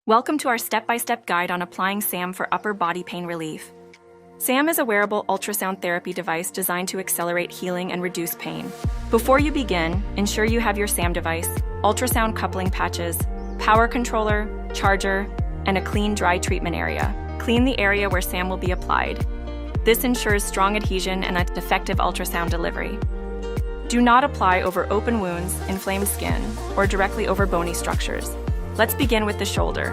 Welcome to our step-by-step guide on applying SAM for upper body pain relief. SAM is a wearable ultrasound therapy device designed to accelerate healing and reduce pain. Before you begin, ensure you have your SAM device, ultrasound coupling patches, power controller, charger, and a clean, dry treatment area. Clean the area where SAM will be applied. This ensures strong adhesion and an effective ultrasound delivery. Do not apply over open wounds, inflamed skin, or directly over bony structures. Let's begin with the shoulder.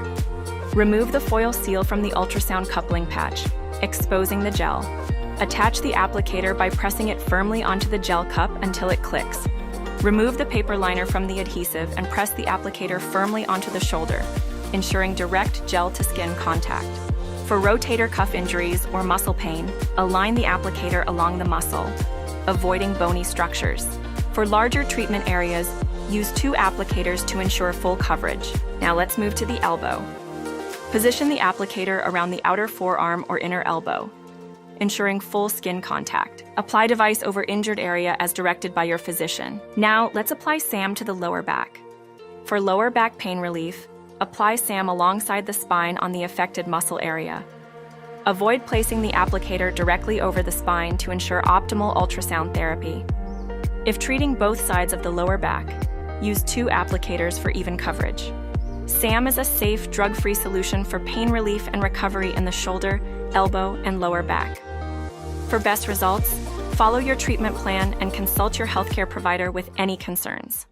Remove the foil seal from the ultrasound coupling patch, exposing the gel. Attach the applicator by pressing it firmly onto the gel cup until it clicks. Remove the paper liner from the adhesive and press the applicator firmly onto the shoulder, ensuring direct gel-to-skin contact. For rotator cuff injuries or muscle pain, align the applicator along the muscle, avoiding bony structures. For larger treatment areas, use 2 applicators to ensure full coverage. Now let's move to the elbow. Position the applicator around the outer forearm or inner elbow, ensuring full skin contact. Apply device over injured area as directed by your physician. Now let's apply SAM to the lower back. For lower back pain relief, apply SAM alongside the spine on the affected muscle area. Avoid placing the applicator directly over the spine to ensure optimal ultrasound therapy. If treating both sides of the lower back, use 2 applicators for even coverage. SAM is a safe, drug-free solution for pain relief and recovery in the shoulder, elbow, and lower back. For best results, follow your treatment plan and consult your healthcare provider with any concerns.